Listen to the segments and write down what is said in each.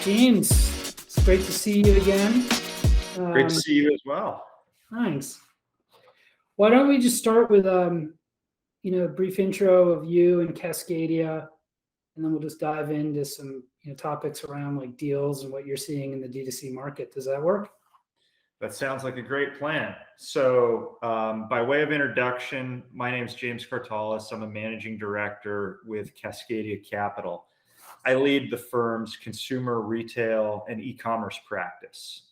James, it's great to see you again. Great to see you as well. Thanks. Why don't we just start with a brief intro of you and Cascadia, and then we'll just dive into some topics around like deals and what you're seeing in the D2C market. Does that work? That sounds like a great plan. So by way of introduction, my name is James Cartales. I'm a managing director with Cascadia Capital. I lead the firm's consumer, retail, and e-commerce practice.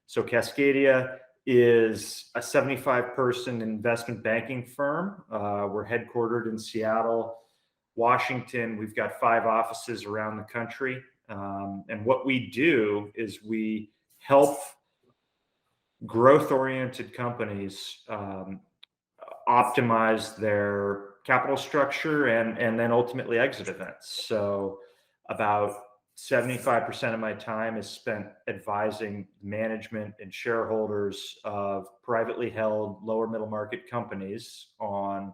So Cascadia is a 75-person investment banking firm. We're headquartered in Seattle, Washington. We've got 5 offices around the country. And what we do is we help growth-oriented companies optimize their capital structure and then ultimately exit events. So about 75% of my time is spent advising management and shareholders of privately held lower middle market companies on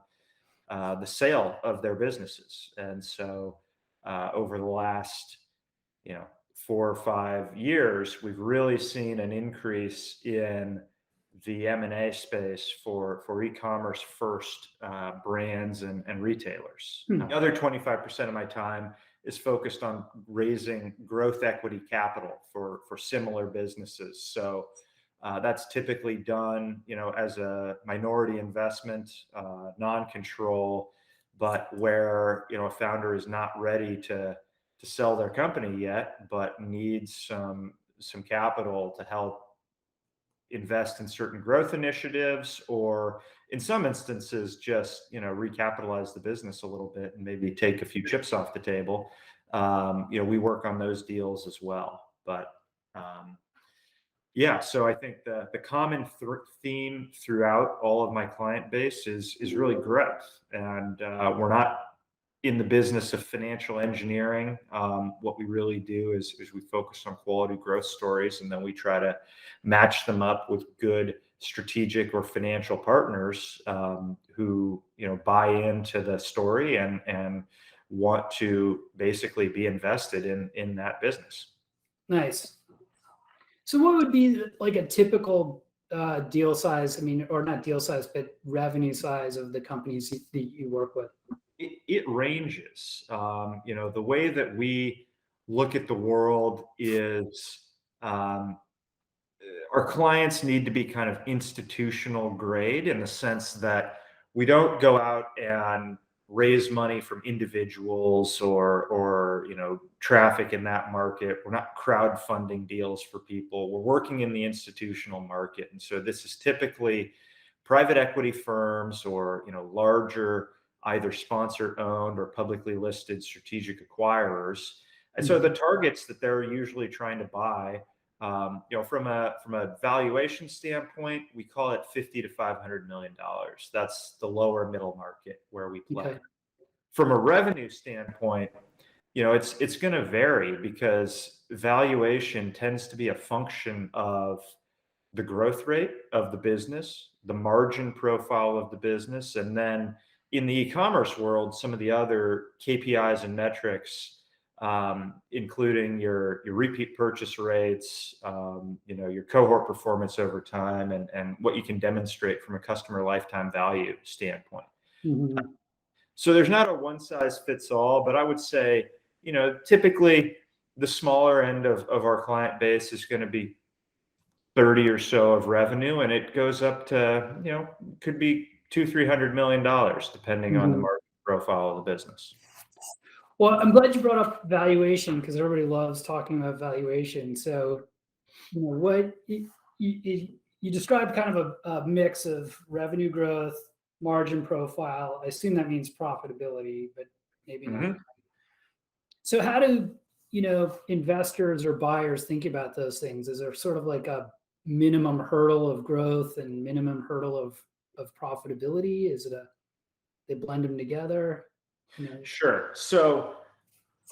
the sale of their businesses. And so over the last 4 or 5 years, we've really seen an increase in the M&A space for e-commerce first brands and retailers. The other 25% of my time is focused on raising growth equity capital for similar businesses. So that's typically done, as a minority investment, non-control, but where a founder is not ready to sell their company yet, but needs some capital to help invest in certain growth initiatives, or in some instances, just recapitalize the business a little bit and maybe take a few chips off the table. We work on those deals as well. But so I think the common theme throughout all of my client base is really growth, and we're not in the business of financial engineering. What we really do is we focus on quality growth stories, and then we try to match them up with good strategic or financial partners who buy into the story and want to basically be invested in that business. Nice. So what would be like a typical deal size? Or not deal size, but revenue size of the companies that you work with? It ranges. The way that we look at the world is our clients need to be kind of institutional grade, in the sense that we don't go out and raise money from individuals or traffic in that market. We're not crowdfunding deals for people. We're working in the institutional market. And so this is typically private equity firms or larger, either sponsor owned or publicly listed strategic acquirers. And so the targets that they're usually trying to buy, from a valuation standpoint, we call it $50 to $500 million. That's the lower middle market where we play. Okay. From a revenue standpoint, it's going to vary, because valuation tends to be a function of the growth rate of the business, the margin profile of the business, and then in the e-commerce world, some of the other KPIs and metrics, including your repeat purchase rates, your cohort performance over time, and what you can demonstrate from a customer lifetime value standpoint. Mm-hmm. So there's not a one size fits all, but I would say, typically the smaller end of our client base is going to be 30 or so of revenue, and it goes up to, could be $200-300 million, depending on the market profile of the business. Well, I'm glad you brought up valuation, because everybody loves talking about valuation. So, what you described kind of a mix of revenue growth, margin profile. I assume that means profitability, but maybe not. So how do investors or buyers think about those things? Is there sort of like a minimum hurdle of growth and minimum hurdle of profitability? Is it they blend them together? Sure. So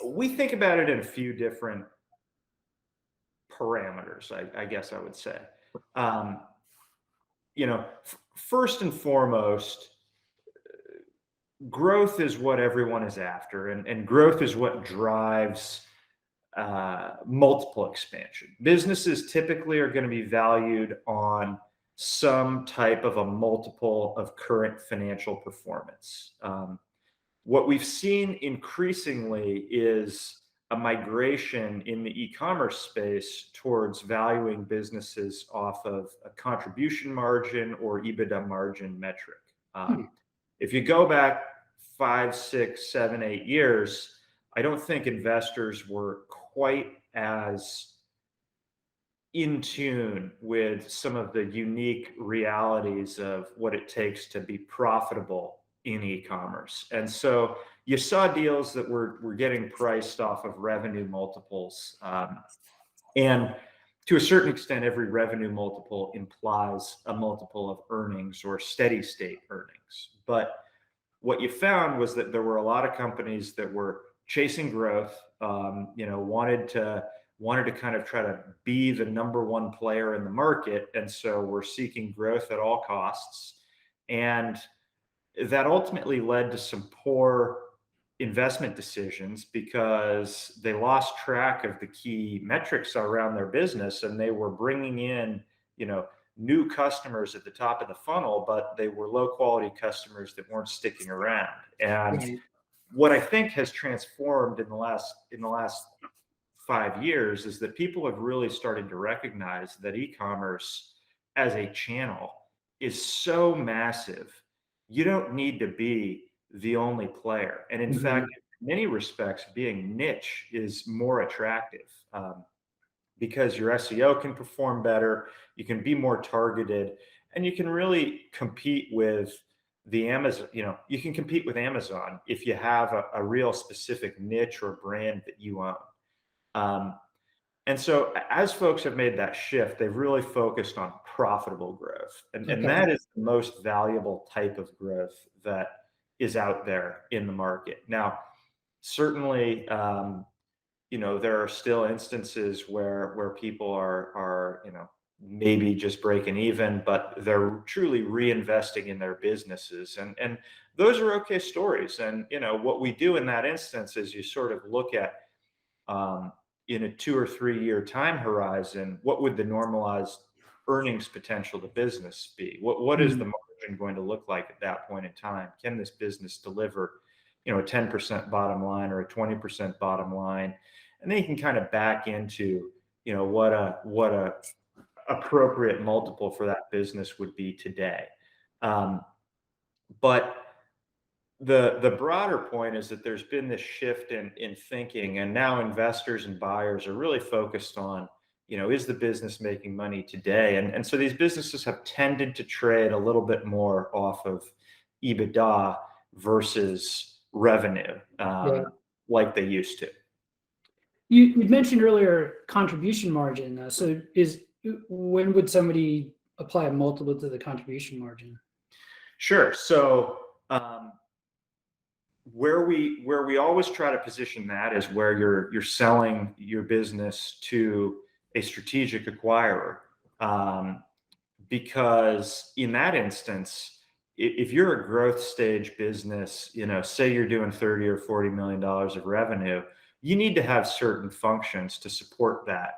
we think about it in a few different parameters, I guess I would say. First and foremost, growth is what everyone is after, and growth is what drives multiple expansion. Businesses typically are going to be valued on some type of a multiple of current financial performance. What we've seen increasingly is a migration in the e-commerce space towards valuing businesses off of a contribution margin or EBITDA margin metric. If you go back 5, 6, 7, 8 years, I don't think investors were quite as in tune with some of the unique realities of what it takes to be profitable in e-commerce. And so you saw deals that were getting priced off of revenue multiples. And to a certain extent, every revenue multiple implies a multiple of earnings or steady state earnings. But what you found was that there were a lot of companies that were chasing growth, wanted to kind of try to be the number one player in the market. And so we're seeking growth at all costs. And that ultimately led to some poor investment decisions because they lost track of the key metrics around their business, and they were bringing in, new customers at the top of the funnel, but they were low quality customers that weren't sticking around. And what I think has transformed in the last 5 years is that people have really started to recognize that e-commerce as a channel is so massive. You don't need to be the only player. And in fact, in many respects, being niche is more attractive because your SEO can perform better, you can be more targeted, and you can really compete with the Amazon. You can compete with Amazon if you have a real specific niche or brand that you own. And so as folks have made that shift, they've really focused on profitable growth. And that is the most valuable type of growth that is out there in the market. Now, certainly, there are still instances where people are maybe just breaking even, but they're truly reinvesting in their businesses. And those are okay stories. And, what we do in that instance is you sort of look at, in a 2 or 3 year time horizon, what would the normalized earnings potential of the business be? What is the margin going to look like at that point in time? Can this business deliver, a 10% bottom line or a 20% bottom line? And then you can kind of back into, what a appropriate multiple for that business would be today. But the broader point is that there's been this shift in thinking, and now investors and buyers are really focused on, is the business making money today? And so these businesses have tended to trade a little bit more off of EBITDA versus revenue, like they used to. You mentioned earlier contribution margin. So when would somebody apply a multiple to the contribution margin? Sure. So where we always try to position that is where you're selling your business to a strategic acquirer, because in that instance, if you're a growth stage business, say you're doing $30 or $40 million of revenue, you need to have certain functions to support that.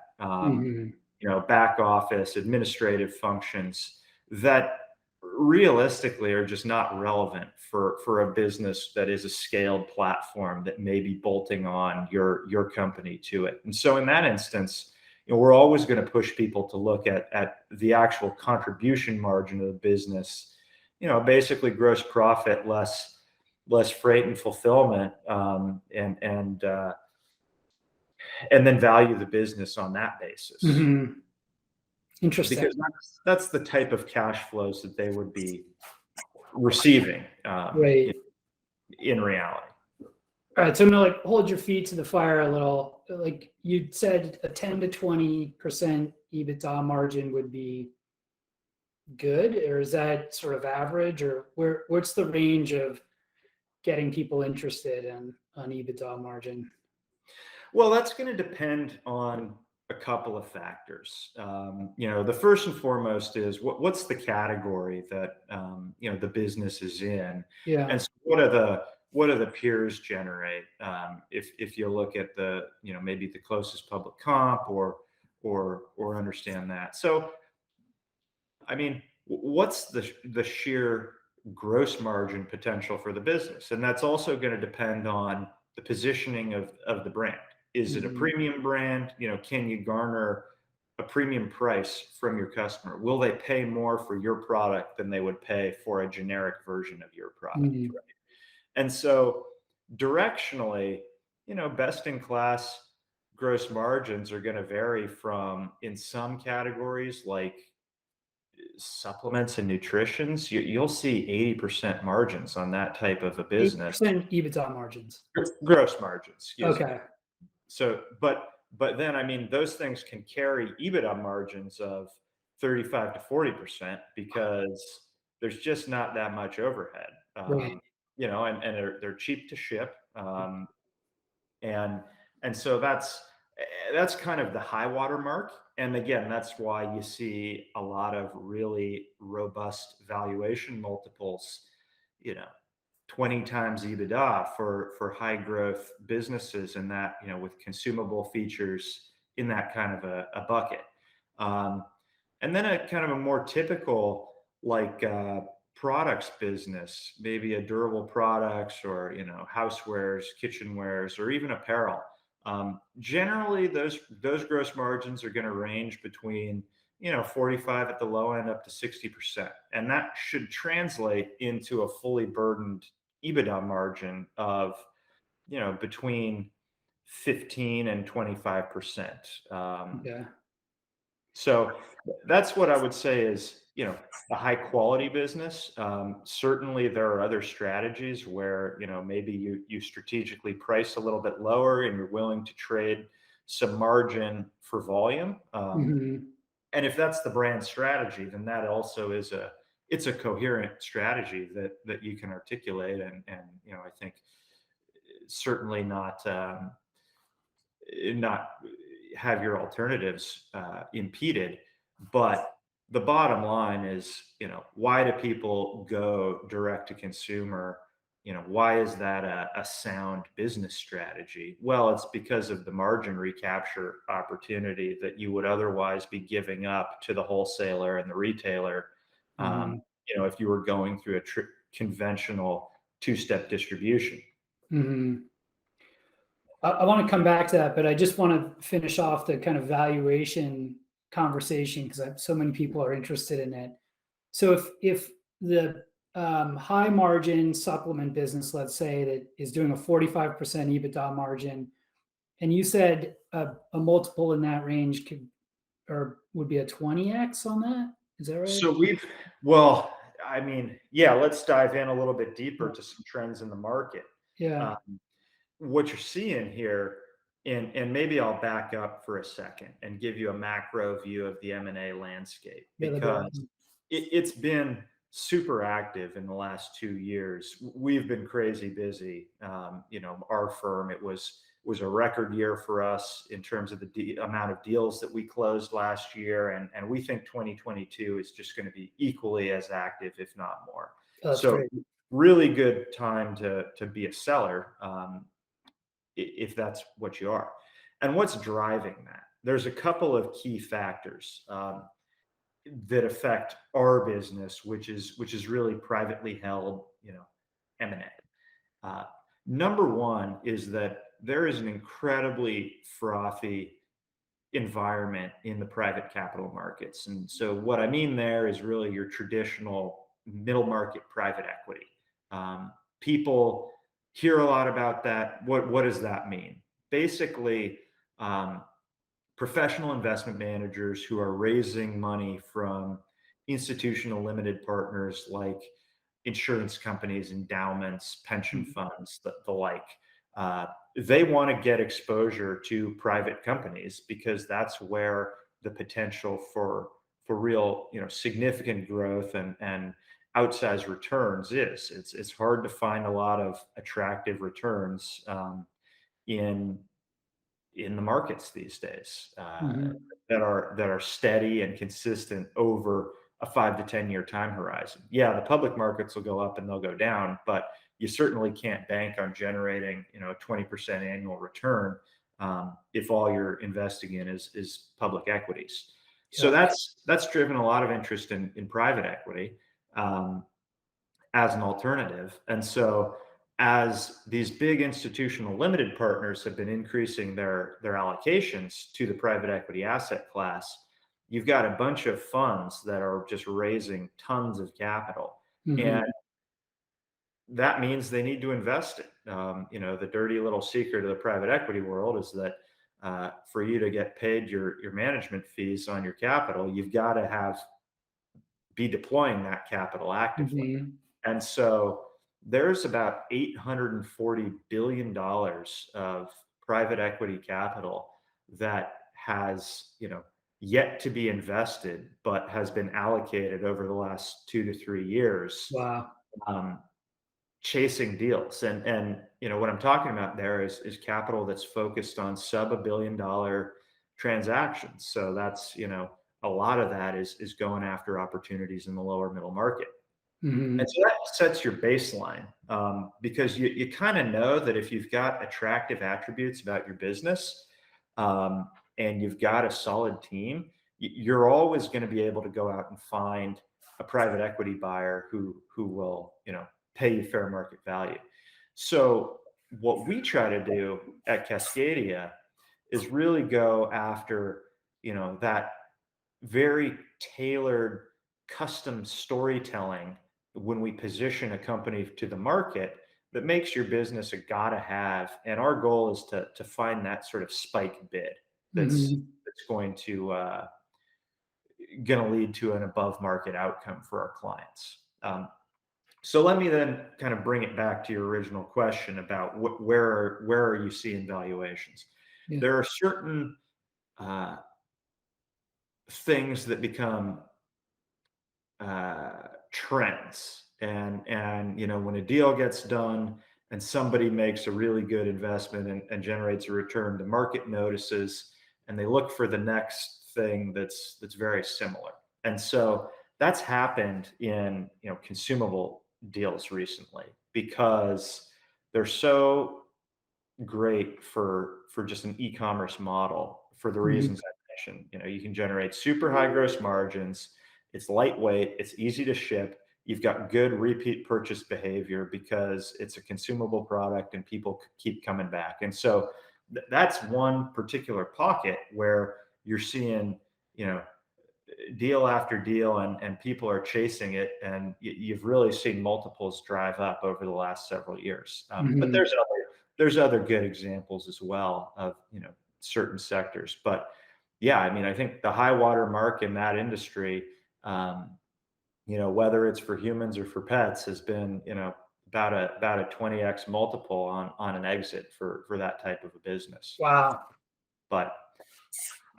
Back office, administrative functions that realistically are just not relevant for a business that is a scaled platform that may be bolting on your company to it. And so in that instance, we're always going to push people to look at the actual contribution margin of the business, basically gross profit less freight and fulfillment, and then value the business on that basis. Interesting. Because that's the type of cash flows that they would be receiving in reality. All right, so I'm gonna hold your feet to the fire a little. Like you said, a 10 to 20% EBITDA margin would be good, or is that sort of average, or what's the range of getting people interested in on EBITDA margin? Well, that's going to depend on a couple of factors. The first and foremost is what's the category that the business is in, and so what are what do the peers generate? If you look at the, maybe the closest public comp or understand that. So, I mean, what's the sheer gross margin potential for the business? And that's also going to depend on the positioning of the brand. Is it a premium brand? Can you garner a premium price from your customer? Will they pay more for your product than they would pay for a generic version of your product? Right? And so directionally, best in class gross margins are going to vary from, in some categories like supplements and nutritions, you'll see 80% margins on that type of a business. 8% EBITDA margins. Gross margins, excuse me. Okay. So, but then, I mean, those things can carry EBITDA margins of 35 to 40% because there's just not that much overhead. Right. And they're cheap to ship. And so that's kind of the high water mark. And again, that's why you see a lot of really robust valuation multiples, 20 times EBITDA for high growth businesses, and that, with consumable features in that kind of a bucket. And then a kind of a more typical, like, products business, maybe a durable products or, housewares, kitchenwares, or even apparel. Generally those gross margins are going to range between, 45 at the low end up to 60%. And that should translate into a fully burdened EBITDA margin of, between 15 and 25%. Yeah. So that's what I would say is, a high quality business. Certainly there are other strategies where, maybe you strategically price a little bit lower and you're willing to trade some margin for volume. And if that's the brand strategy, then that also is it's a coherent strategy that you can articulate and I think certainly not have your alternatives impeded. But the bottom line is, why do people go direct to consumer? Why is that a sound business strategy? Well, it's because of the margin recapture opportunity that you would otherwise be giving up to the wholesaler and the retailer. If you were going through a conventional two-step distribution. I want to come back to that, but I just want to finish off the kind of valuation conversation because so many people are interested in it. So if the high margin supplement business, let's say, that is doing a 45% EBITDA margin, and you said a multiple in that range would be a 20x on that, is that right? So let's dive in a little bit deeper to some trends in the market. Yeah. What you're seeing here, and maybe I'll back up for a second and give you a macro view of the M&A landscape, because it's been super active in the last 2 years. We've been crazy busy. Our firm, it was a record year for us in terms of the amount of deals that we closed last year. And we think 2022 is just going to be equally as active, if not more. That's so great. Really good time to be a seller. If that's what you are. And what's driving that? There's a couple of key factors that affect our business, which is really privately held, M&A. Number one is that there is an incredibly frothy environment in the private capital markets. And so what I mean there is really your traditional middle market private equity. People hear a lot about that. What does that mean? Basically, professional investment managers who are raising money from institutional limited partners like insurance companies, endowments, pension funds, the like. They want to get exposure to private companies because that's where the potential for real, significant growth and outsized returns is. It's hard to find a lot of attractive returns in the markets these days that are steady and consistent over a 5 to 10 year time horizon. Yeah, the public markets will go up and they'll go down, but you certainly can't bank on generating, a 20% annual return if all you're investing in is public equities. So that's driven a lot of interest in private equity as an alternative. And so as these big institutional limited partners have been increasing their allocations to the private equity asset class, you've got a bunch of funds that are just raising tons of capital. And that means they need to invest it. The dirty little secret of the private equity world is that for you to get paid your management fees on your capital, you've got to be deploying that capital actively. And so there's about $840 billion of private equity capital that has, yet to be invested, but has been allocated over the last 2 to 3 years. Wow. Chasing deals. And what I'm talking about there is capital that's focused on sub $1 billion transactions. So that's, a lot of that is going after opportunities in the lower middle market. And so that sets your baseline because you kind of know that if you've got attractive attributes about your business and you've got a solid team, you're always going to be able to go out and find a private equity buyer who will, pay you fair market value. So what we try to do at Cascadia is really go after, that very tailored custom storytelling when we position a company to the market that makes your business a gotta have. And our goal is to find that sort of spike bid that's going to lead to an above market outcome for our clients. So let me then kind of bring it back to your original question about where are you seeing valuations? Yeah. There are certain things that become trends, and when a deal gets done and somebody makes a really good investment and generates a return, the market notices and they look for the next thing that's very similar. And so that's happened in consumable deals recently because they're so great for just an e-commerce model for the reasons I mentioned. You can generate super high gross margins. It's lightweight. It's easy to ship. You've got good repeat purchase behavior because it's a consumable product and people keep coming back. And so that's one particular pocket where you're seeing, deal after deal and people are chasing it. And you've really seen multiples drive up over the last several years. But there's other good examples as well of, certain sectors. But yeah, I think the high water mark in that industry, whether it's for humans or for pets, has been, about a 20x multiple on an exit for that type of a business. Wow. But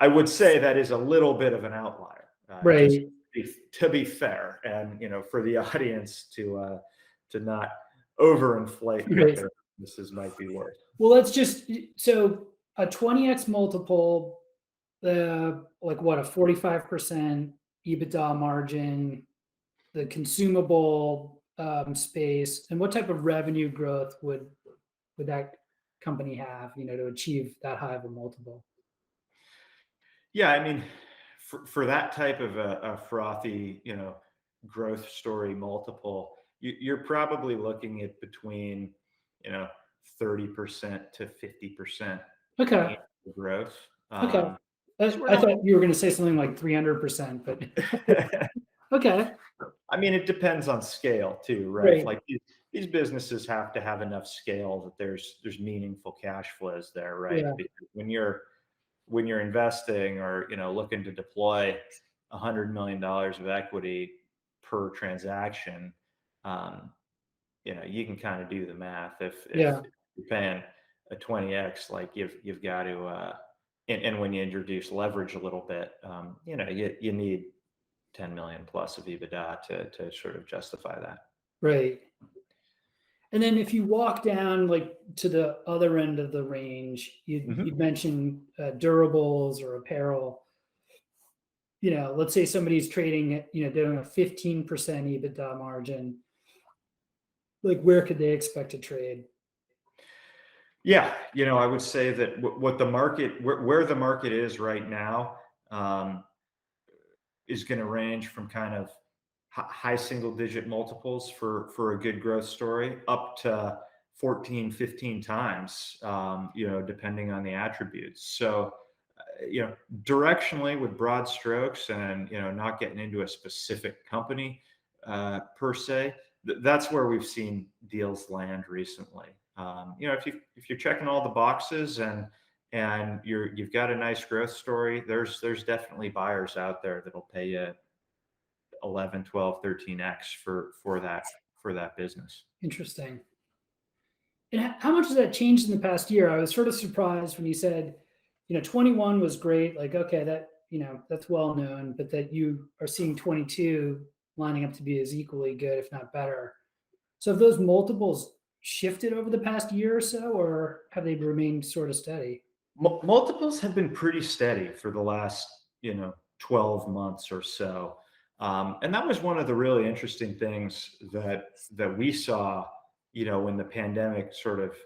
I would say that is a little bit of an outlier, right? To be fair, and for the audience to not overinflate what their businesses might be worth. Well, let's just so a 20x multiple, like what, a 45% EBITDA margin, the consumable space, and what type of revenue growth would that company have, to achieve that high of a multiple? Yeah, for that type of a frothy, growth story multiple, you're probably looking at between, 30% to 50% growth. Okay. I thought you were going to say something like 300%, but okay. It depends on scale too, right? Like these businesses have to have enough scale that there's meaningful cash flows there, right? Yeah. Because when you're investing or looking to deploy $100 million of equity per transaction, you can kind of do the math. If you're paying a 20x, like you've got to, and when you introduce leverage a little bit, you need 10 million plus of EBITDA to sort of justify that. Right. And then if you walk down like to the other end of the range, you mentioned durables or apparel. Let's say somebody's trading at, doing a 15% EBITDA margin. Like, where could they expect to trade? Yeah, I would say that what the market, where the market is right now, um, is going to range from kind of high single digit multiples for a good growth story up to 14, 15 times, depending on the attributes. So, directionally with broad strokes and, not getting into a specific company per se, that's where we've seen deals land recently. If you're checking all the boxes and you've got a nice growth story, there's definitely buyers out there that'll pay you 11, 12, 13x for that business. Interesting. And how much has that changed in the past year? I was sort of surprised when you said, 21 was great. Like, okay, that's well known, but that you are seeing 22 lining up to be as equally good, if not better. So have those multiples shifted over the past year or so, or have they remained sort of steady? Multiples have been pretty steady for the last 12 months or so, and that was one of the really interesting things that we saw when the pandemic sort of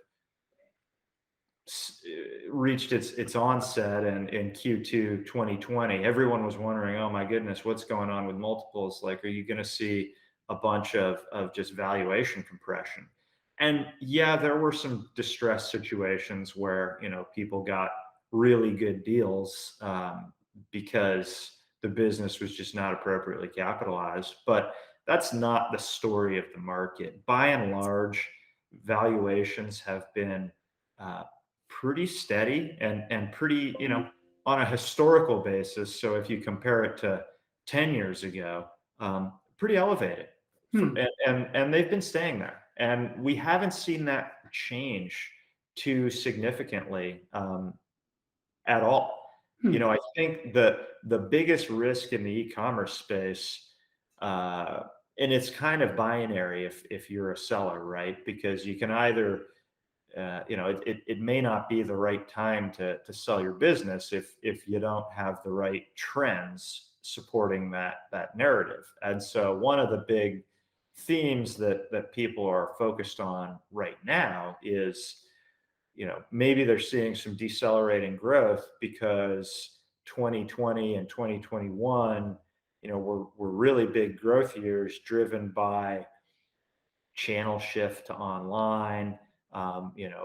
reached its onset and in Q2 2020. Everyone was wondering, oh my goodness, what's going on with multiples? Like, are you going to see a bunch of just valuation compression? And yeah, there were some distress situations where people got really good deals, because the business was just not appropriately capitalized. But that's not the story of the market. By and large, valuations have been uh, pretty steady and pretty, on a historical basis. So if you compare it to 10 years ago, pretty elevated. Hmm. And they've been staying there. And we haven't seen that change too significantly, at all. Hmm. I think the biggest risk in the e-commerce space, uh, and it's kind of binary if you're a seller, right? Because you can either it may not be the right time to sell your business if you don't have the right trends supporting that narrative. And so one of the big themes that people are focused on right now is, maybe they're seeing some decelerating growth because 2020 and 2021, were really big growth years driven by channel shift to online,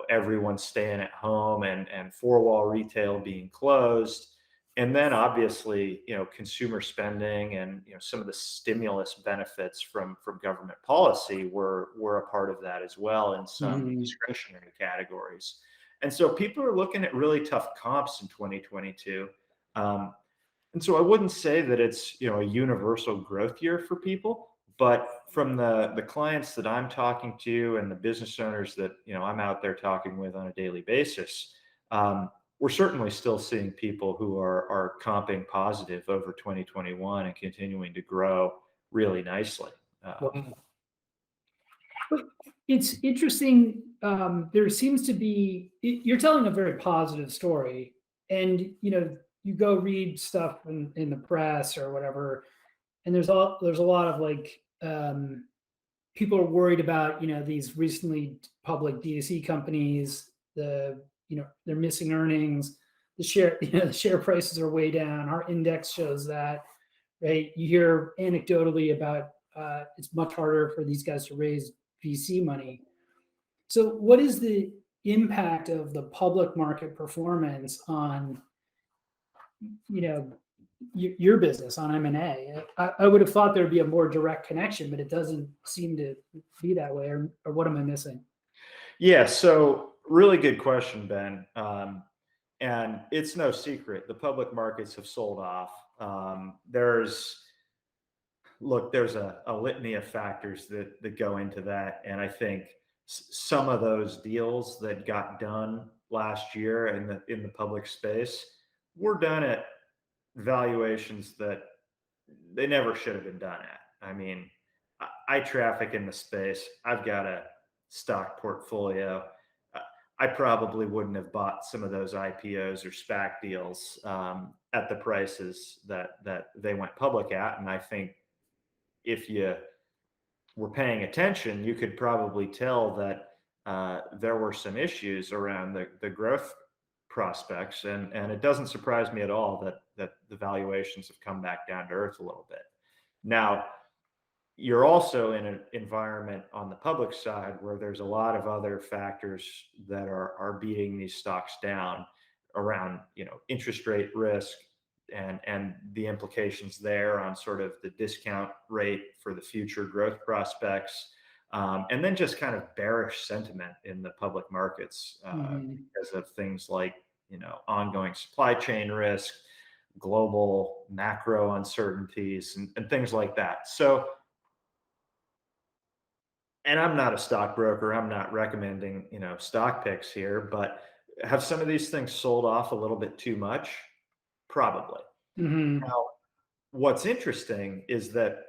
everyone staying at home and four-wall retail being closed. And then obviously, consumer spending and some of the stimulus benefits from government policy were a part of that as well in some Mhm. discretionary categories. And so people are looking at really tough comps in 2022. And so I wouldn't say that it's a universal growth year for people, but from the clients that I'm talking to and the business owners that I'm out there talking with on a daily basis, we're certainly still seeing people who are comping positive over 2021 and continuing to grow really nicely. Wow. But it's interesting. There seems to be, you're telling a very positive story, and you go read stuff in the press or whatever, and there's a lot of like, people are worried about these recently public D2C companies. They're missing earnings. The share prices are way down. Our index shows that, right? You hear anecdotally about, it's much harder for these guys to raise VC money. So what is the impact of the public market performance on your business, on M&A? I would have thought there'd be a more direct connection, but it doesn't seem to be that way. Or what am I missing? Yeah, so really good question, Ben. And it's no secret the public markets have sold off. There's a litany of factors that go into that, and I think some of those deals that got done last year in the public space were done at valuations that they never should have been done at. I mean, I traffic in the space. I've got a stock portfolio. I probably wouldn't have bought some of those IPOs or SPAC deals, at the prices that they went public at. And I think if you were paying attention, you could probably tell that there were some issues around the growth prospects, and it doesn't surprise me at all that the valuations have come back down to earth a little bit. Now, you're also in an environment on the public side where there's a lot of other factors that are beating these stocks down around, interest rate risk and the implications there on sort of the discount rate for the future growth prospects. And then just kind of bearish sentiment in the public markets because of things like, ongoing supply chain risk, global macro uncertainties, and things like that. So, and I'm not a stockbroker. I'm not recommending, stock picks here, but have some of these things sold off a little bit too much? Probably. Now, what's interesting is that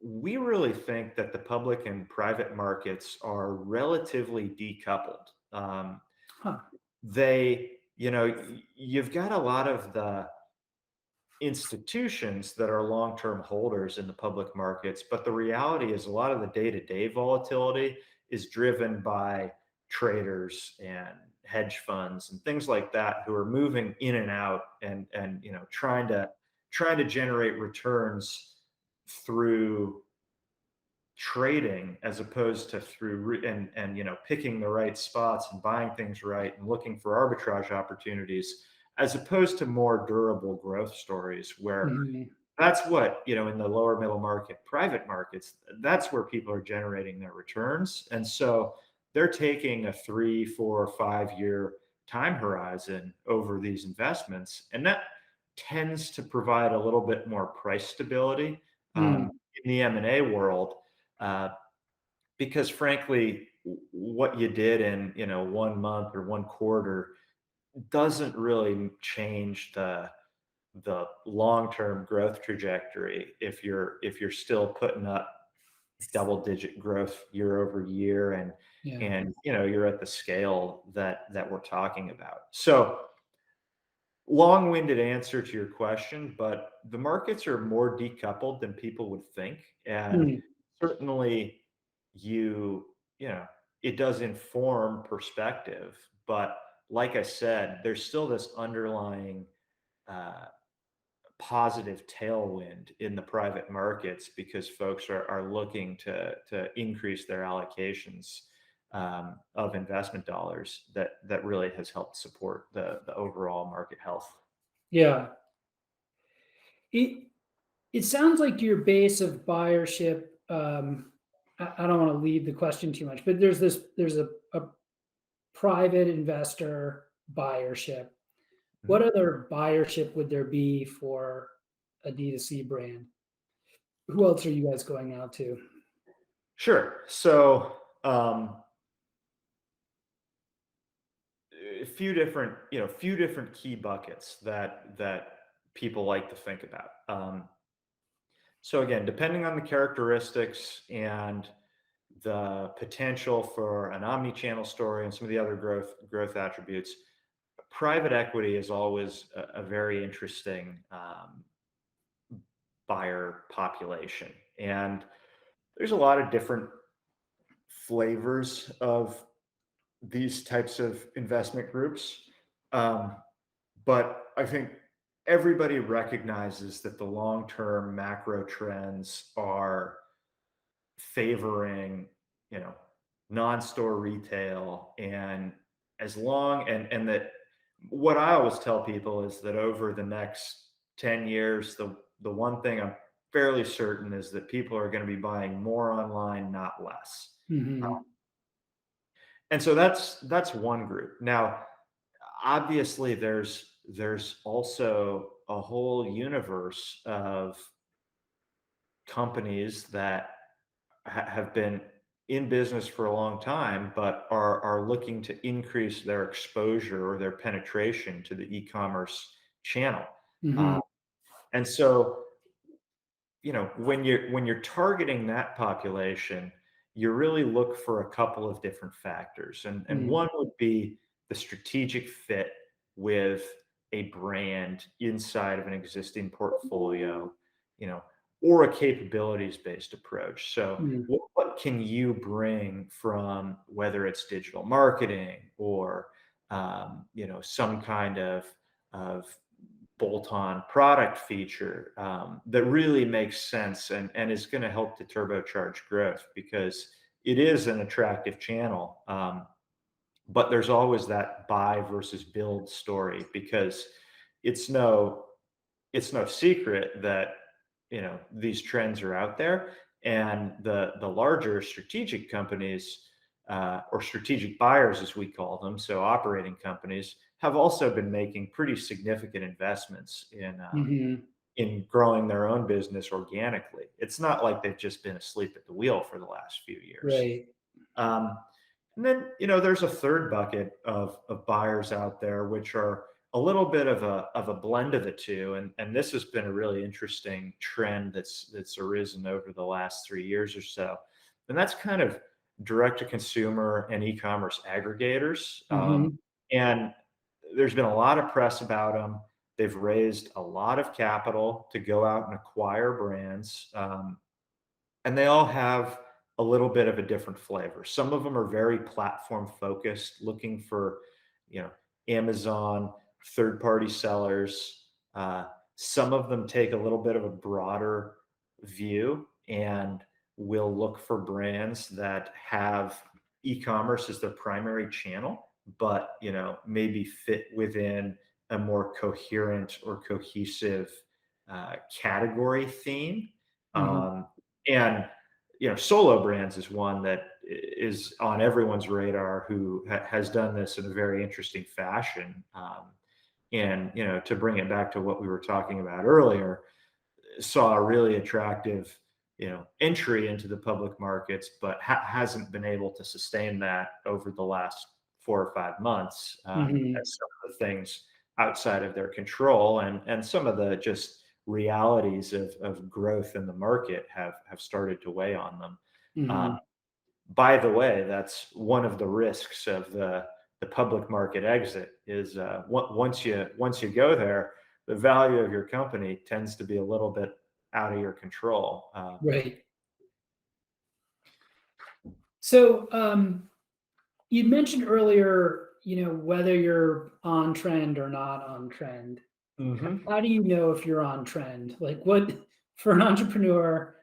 we really think that the public and private markets are relatively decoupled. You've got a lot of the institutions that are long-term holders in the public markets, but the reality is a lot of the day-to-day volatility is driven by traders and hedge funds and things like that who are moving in and out and trying to generate returns through trading as opposed to through picking the right spots and buying things right and looking for arbitrage opportunities, as opposed to more durable growth stories where that's what, in the lower middle market, private markets, that's where people are generating their returns. And so they're taking a 3, 4, 5 year time horizon over these investments. And that tends to provide a little bit more price stability in the M&A world. Because frankly, what you did in, 1 month or 1 quarter doesn't really change the long-term growth trajectory if you're still putting up double-digit growth year over year and you're at the scale that we're talking about. So long-winded answer to your question, but the markets are more decoupled than people would think, and certainly it does inform perspective, but like I said, there's still this underlying positive tailwind in the private markets because folks are looking to increase their allocations of investment dollars that really has helped support the overall market health. Yeah. It sounds like your base of buyership, I don't want to lead the question too much, but there's a private investor buyership. What other buyership would there be for a D2C brand? Who else are you guys going out to? Sure. So a few different key buckets that people like to think about. So again, depending on the characteristics and the potential for an omni-channel story and some of the other growth attributes, private equity is always a very interesting buyer population. And there's a lot of different flavors of these types of investment groups. But I think everybody recognizes that the long-term macro trends are favoring, non-store retail, and that what I always tell people is that over the next 10 years, the one thing I'm fairly certain is that people are going to be buying more online, not less. And so that's one group. Now, obviously, there's also a whole universe of companies that have been in business for a long time, but are looking to increase their exposure or their penetration to the e-commerce channel. And so, when you're targeting that population, you really look for a couple of different factors. And one would be the strategic fit with a brand inside of an existing portfolio. or a capabilities-based approach. So Mm. what can you bring from, whether it's digital marketing or some kind of bolt-on product feature that really makes sense and is going to help to turbocharge growth, because it is an attractive channel. But there's always that buy versus build story, because it's no it's no secret that these trends are out there, and the larger strategic companies, or strategic buyers as we call them, so operating companies, have also been making pretty significant investments Hmm. in growing their own business organically. It's not like they've just been asleep at the wheel for the last few years. Right. um, and then, there's a third bucket of buyers out there, which are a little bit of a blend of the two. And this has been a really interesting trend that's arisen over the last 3 years or so. And that's kind of direct to consumer and e-commerce aggregators. Hmm. And there's been a lot of press about them. They've raised a lot of capital to go out and acquire brands. And they all have a little bit of a different flavor. Some of them are very platform focused, looking for, you know, Amazon, third party sellers. Some of them take a little bit of a broader view and will look for brands that have e-commerce as their primary channel, but maybe fit within a more coherent or cohesive category theme. Hmm. um, and solo brands is one that is on everyone's radar, who has done this in a very interesting fashion. And to bring it back to what we were talking about earlier, saw a really attractive entry into the public markets, but hasn't been able to sustain that over the last 4 or 5 months, Hmm. as some of the things outside of their control and some of the just realities of growth in the market have started to weigh on them. Hmm. By the way, that's one of the risks of the public market exit, is once you go there, the value of your company tends to be a little bit out of your control. Right. So you mentioned earlier, whether you're on trend or not on trend. Mhm. How do you know if you're on trend? Like what for an entrepreneur,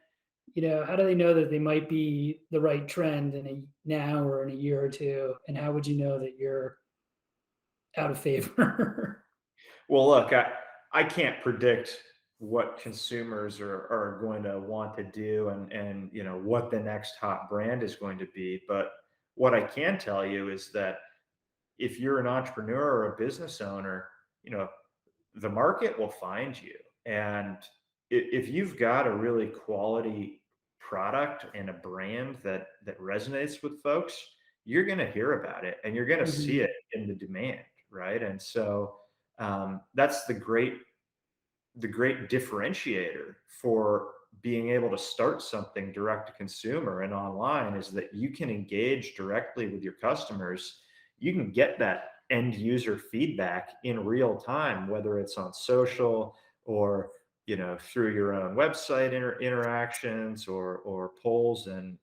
how do they know that they might be the right trend now or in a year or two? And how would you know that you're out of favor? Well, look, I can't predict what consumers are going to want to do, and what the next hot brand is going to be. But what I can tell you is that if you're an entrepreneur or a business owner, you know, the market will find you. And if you've got a really quality product and a brand that resonates with folks, you're going to hear about it and you're going to see Mhm. it in the demand, right? And so that's the great differentiator for being able to start something direct to consumer and online, is that you can engage directly with your customers. You can get that end user feedback in real time, whether it's on social or through your own website interactions or polls and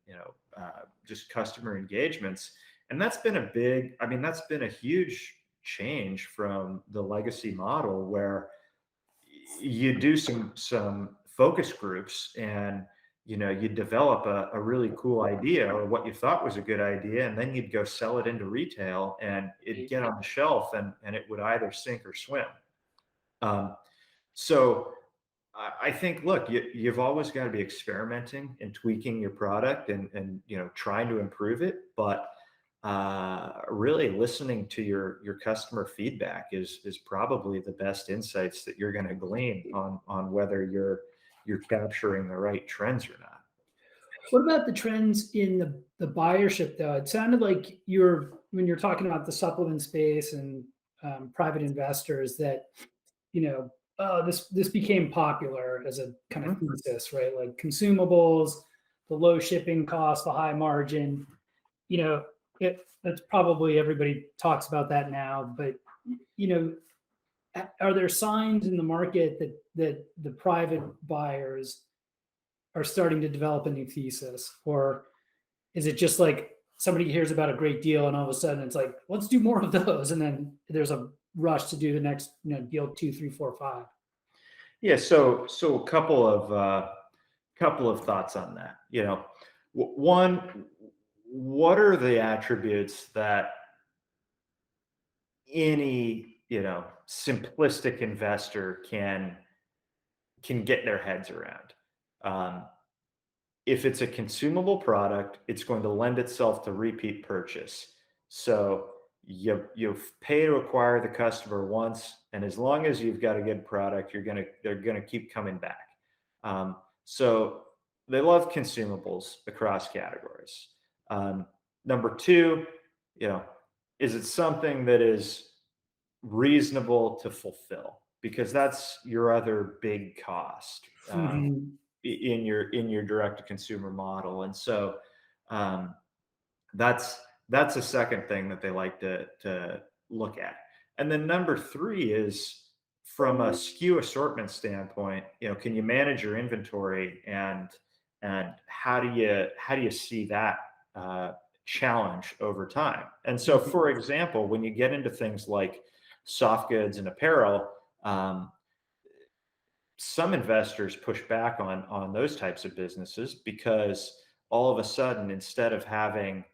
just customer engagements. And that's been a huge change from the legacy model, where you do some focus groups, and you develop a really cool idea, or what you thought was a good idea, and then you'd go sell it into retail, and it'd get on the shelf, and it would either sink or swim. um, so I think, look, you've always got to be experimenting and tweaking your product, and trying to improve it. But really listening to your customer feedback is probably the best insights that you're going to glean on whether you're capturing the right trends or not. What about the trends in the buyership though? It sounded like when you're talking about the supplement space and private investors that this became popular as a kind of Mhm. thesis, right? Like consumables, the low shipping cost, the high margin. That's probably everybody talks about that now. But you know, are there signs in the market that the private buyers are starting to develop a new thesis, or is it just like somebody hears about a great deal and all of a sudden it's like, let's do more of those, and then there's a rush to do the next, deal two, three, four, five. Yeah. So a couple of thoughts on that. One, what are the attributes that any simplistic investor can get their heads around? Um, if it's a consumable product, it's going to lend itself to repeat purchase. So you pay to acquire the customer once, and as long as you've got a good product, they're gonna keep coming back. So they love consumables across categories. Um, Number two, you know, is it something that is reasonable to fulfill? Because that's your other big cost. Mhm. In your direct to consumer model. And so um, that's a second thing that they like to look at. And then number three is from a SKU assortment standpoint, can you manage your inventory, and how do you see that challenge over time? And so, for example, when you get into things like soft goods and apparel, some investors push back on those types of businesses because all of a sudden, instead of having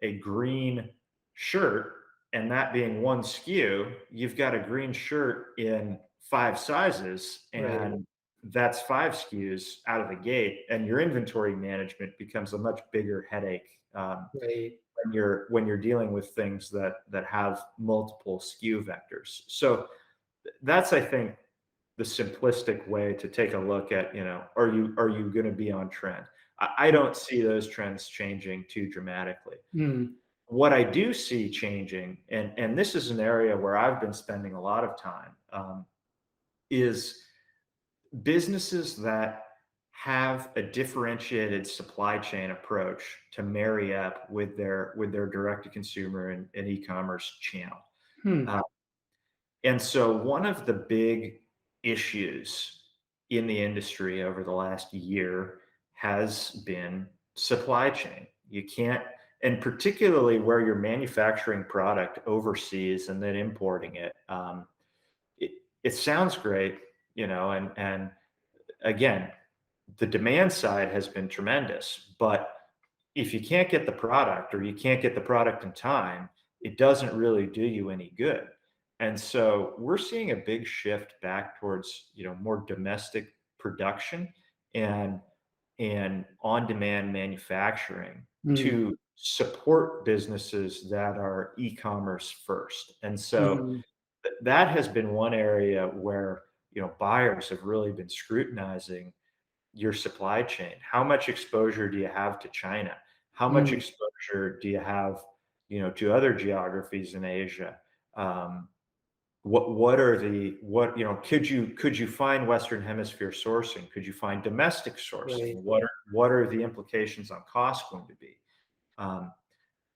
a green shirt and that being one SKU, you've got a green shirt in five sizes, Right, and that's five SKUs out of the gate, and your inventory management becomes a much bigger headache right. when you're dealing with things that have multiple SKU vectors. So that's, I think, the simplistic way to take a look at, are you going to be on trend? I don't see those trends changing too dramatically. Mm, What I do see changing, and this is an area where I've been spending a lot of time, is businesses that have a differentiated supply chain approach to marry up with their direct to consumer and e-commerce channel. hmm, Uh, and so one of the big issues in the industry over the last year has been supply chain. You can't, and particularly where you're manufacturing product overseas and then importing it. It sounds great, and again, the demand side has been tremendous, but if you can't get the product, or you can't get the product in time, it doesn't really do you any good. And so we're seeing a big shift back towards, more domestic production and on-demand manufacturing mm, to support businesses that are e-commerce first. And so mhm. that has been one area where, buyers have really been scrutinizing your supply chain. How much exposure do you have to China? How much Mm, exposure do you have, to other geographies in Asia? What are the what could you find Western Hemisphere sourcing? Could you find domestic sourcing? right. What are the implications on cost going to be? Um,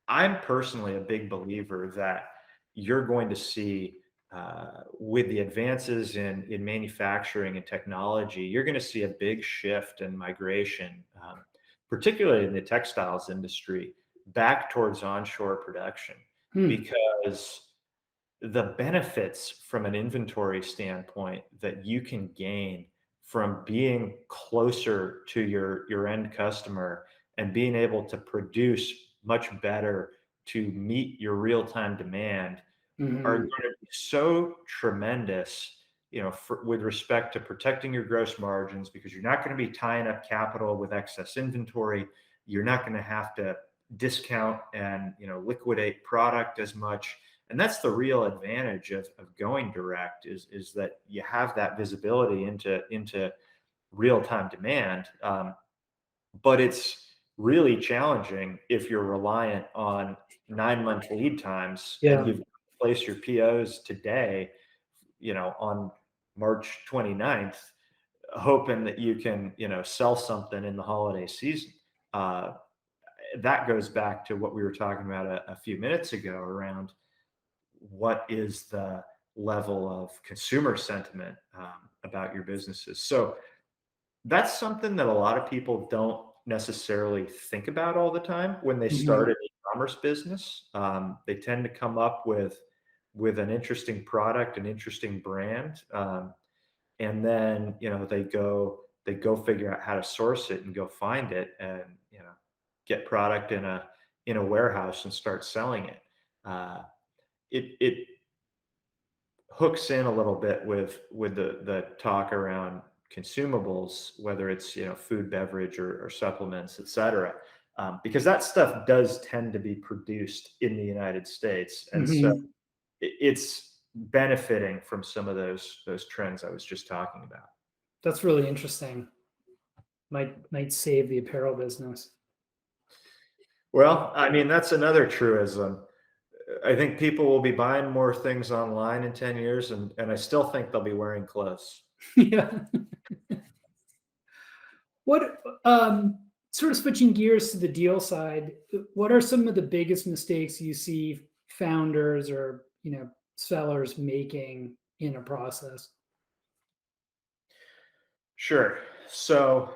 I'm personally a big believer that you're going to see, with the advances in manufacturing and technology, you're going to see a big shift and migration, particularly in the textiles industry, back towards onshore production, Hmm, because the benefits from an inventory standpoint that you can gain from being closer to your end customer and being able to produce much better to meet your real-time demand are going mhm. to be so tremendous, with respect to protecting your gross margins, because you're not going to be tying up capital with excess inventory. You're not going to have to discount and liquidate product as much. And that's the real advantage of going direct, is that you have that visibility into real-time demand. But it's really challenging if you're reliant on 9-month lead times, and Yeah. you've placed your POs today, on March 29th, hoping that you can, sell something in the holiday season. Uh, that goes back to what we were talking about a few minutes ago around what is the level of consumer sentiment about your businesses. So That's something that a lot of people don't necessarily think about all the time when they start Mhm. an e-commerce business. They tend to come up with an interesting product, an interesting brand, and then they go figure out how to source it and go find it, and get product in a warehouse and start selling it. Uh, it hooks in a little bit with the talk around consumables, whether it's food, beverage, or supplements, et cetera, because that stuff does tend to be produced in the United States, and so Mhm. it's benefiting from some of those trends I was just talking about. That's really interesting. Might save the apparel business. Well, I mean, that's another truism. I think people will be buying more things online in 10 years, and I still think they'll be wearing clothes. Yeah. What, sort of switching gears to the deal side, what are some of the biggest mistakes you see founders or, sellers making in a process? Sure. So,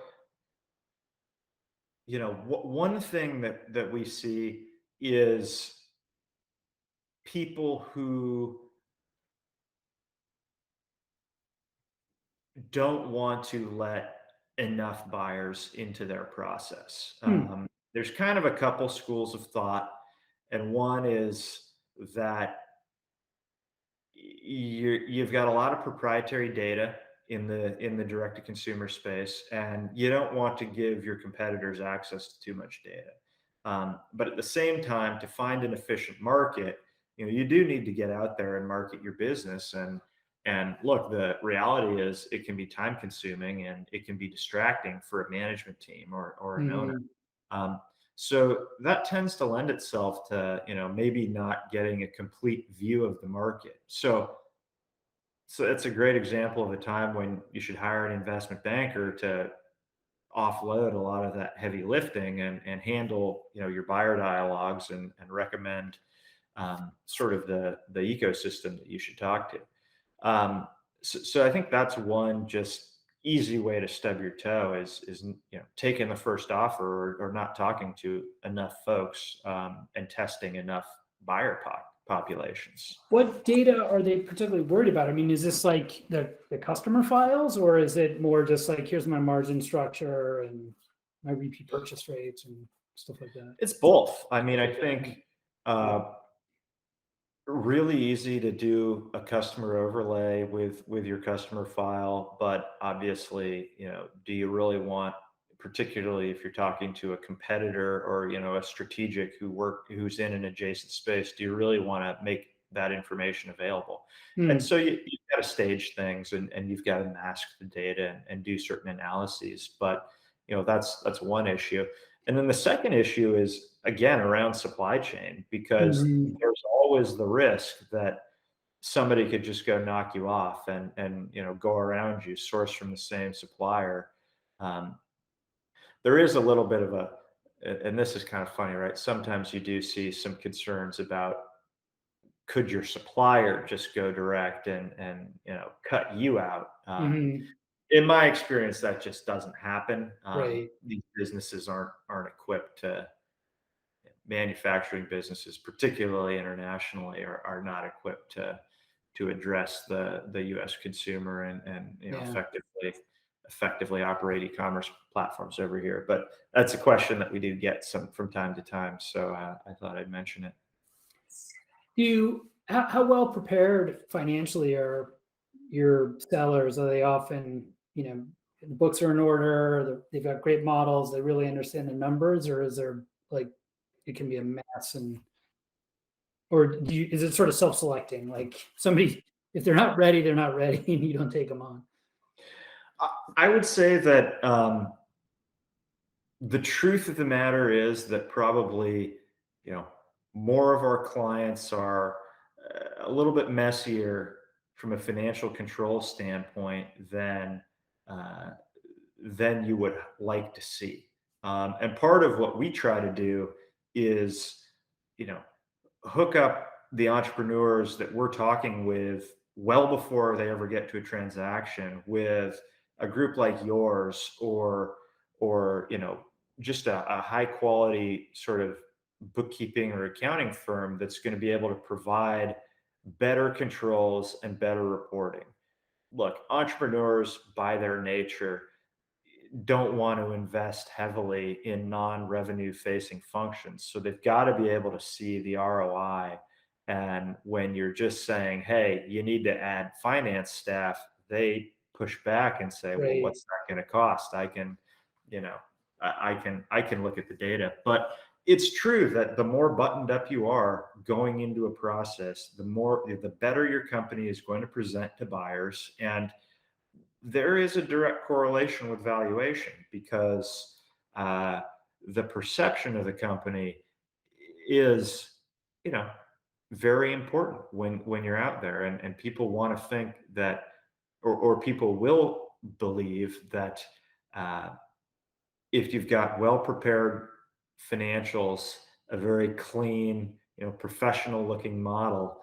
one thing that we see is people who don't want to let enough buyers into their process. Hmm. There's kind of a couple schools of thought, and one is that you've got a lot of proprietary data in the direct to consumer space, and you don't want to give your competitors access to too much data. But at the same time, to find an efficient market, you do need to get out there and market your business. And look, the reality is it can be time consuming and it can be distracting for a management team or an owner. Mhm. Um, so that tends to lend itself to, maybe not getting a complete view of the market. So it's a great example of a time when you should hire an investment banker to offload a lot of that heavy lifting and handle, your buyer dialogues and recommend sort of the ecosystem that you should talk to. So I think that's one just easy way to stub your toe is taking the first offer or not talking to enough folks, and testing enough populations. What data are they particularly worried about? I mean, is this like the customer files, or is it more just like, here's my margin structure and my repeat purchase rates and stuff like that? It's both. I mean, I think uh, really easy to do a customer overlay with your customer file, but obviously, do you really want, particularly if you're talking to a competitor or a strategic who's in an adjacent space, do you really want to make that information available? And Hmm. so you've got to stage things, and you've got to mask the data and do certain analyses. But that's one issue. And then the second issue is again around supply chain, because Mhm. there's always the risk that somebody could just go knock you off and go around you, source from the same supplier. Um, there is a little bit of and this is kind of funny, right? Sometimes you do see some concerns about, could your supplier just go direct and cut you out? Mhm. In my experience, that just doesn't happen. Right. These businesses aren't equipped to manufacturing businesses, particularly internationally, are not equipped to address the U.S. consumer and Yeah. effectively operate e-commerce platforms over here. But that's a question that we do get some from time to time. So I thought I'd mention it. How well prepared financially are your sellers? Are they often, the books are in order, they've got great models, they really understand the numbers, or is there like it can be a mess or is it sort of self-selecting? Like somebody, if they're not ready, they're not ready, and you don't take them on. I would say that the truth of the matter is that probably, you know, more of our clients are a little bit messier from a financial control standpoint uh, than you would like to see. And part of what we try to do is, you know, hook up the entrepreneurs that we're talking with well before they ever get to a transaction with a group like yours, or just a high quality sort of bookkeeping or accounting firm that's going to be able to provide better controls and better reporting. Look, entrepreneurs by their nature don't want to invest heavily in non-revenue facing functions. So they've got to be able to see the ROI. And when you're just saying, hey, you need to add finance staff, they push back and say, well, Right. what's that going to cost? I can, I can look at the data. But it's true that the more buttoned up you are going into a process, the better your company is going to present to buyers. And there is a direct correlation with valuation, because the perception of the company is, very important when you're out there, and people want to think that, or people will believe that if you've got well-prepared financials, a very clean, professional looking model,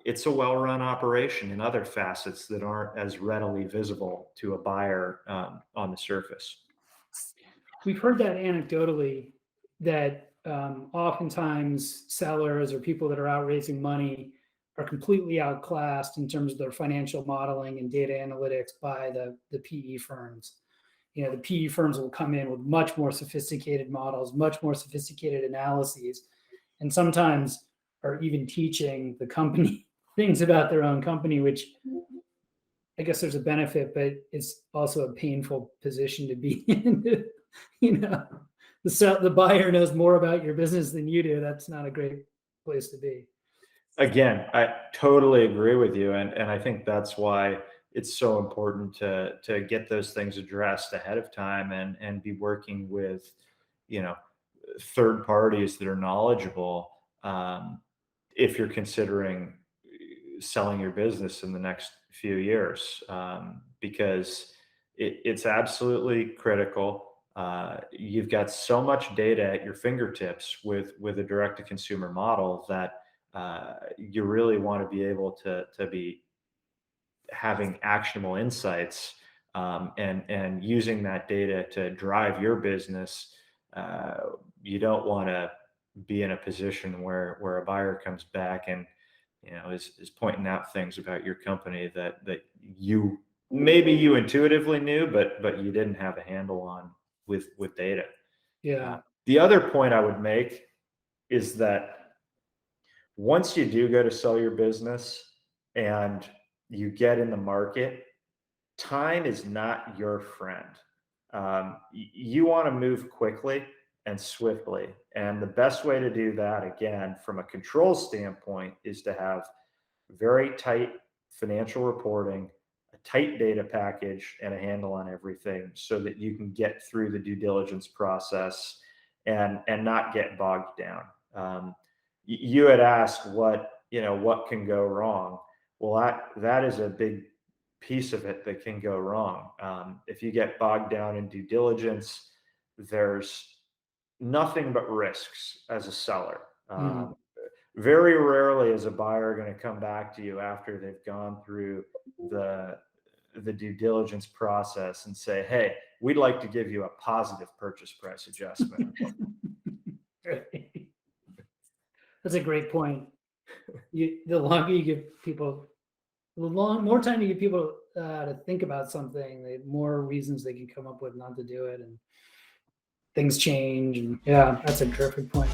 it's a well-run operation in other facets that aren't as readily visible to a buyer on the surface. We've heard that anecdotally, that oftentimes sellers or people that are out raising money are completely outclassed in terms of their financial modeling and data analytics by the PE firms. The PE firms will come in with much more sophisticated models, much more sophisticated analyses, and sometimes are even teaching the company things about their own company, which I guess there's a benefit, but it's also a painful position to be in. The buyer knows more about your business than you do. That's not a great place to be. Again, I totally agree with you. And I think that's why it's so important to get those things addressed ahead of time, and be working with, third parties that are knowledgeable, if you're considering selling your business in the next few years, because it's absolutely critical. You've got so much data at your fingertips with a direct-to-consumer model that you really want to be able to be having actionable insights, and using that data to drive your business. You don't want to be in a position where a buyer comes back and is pointing out things about your company that you intuitively knew, but you didn't have a handle on with data. Yeah. The other point I would make is that once you do go to sell your business and you get in the market, time is not your friend. You want to move quickly and swiftly. And the best way to do that, again, from a control standpoint, is to have very tight financial reporting, a tight data package, and a handle on everything, so that you can get through the due diligence process and not get bogged down. You had asked what can go wrong. Well, that is a big piece of it that can go wrong. If you get bogged down in due diligence, there's nothing but risks as a seller. Very rarely is a buyer going to come back to you after they've gone through the due diligence process and say, hey, we'd like to give you a positive purchase price adjustment. That's a great point. The longer you give people, more time you give people to think about something, the more reasons they can come up with not to do it, and things change. And yeah, that's a terrific point.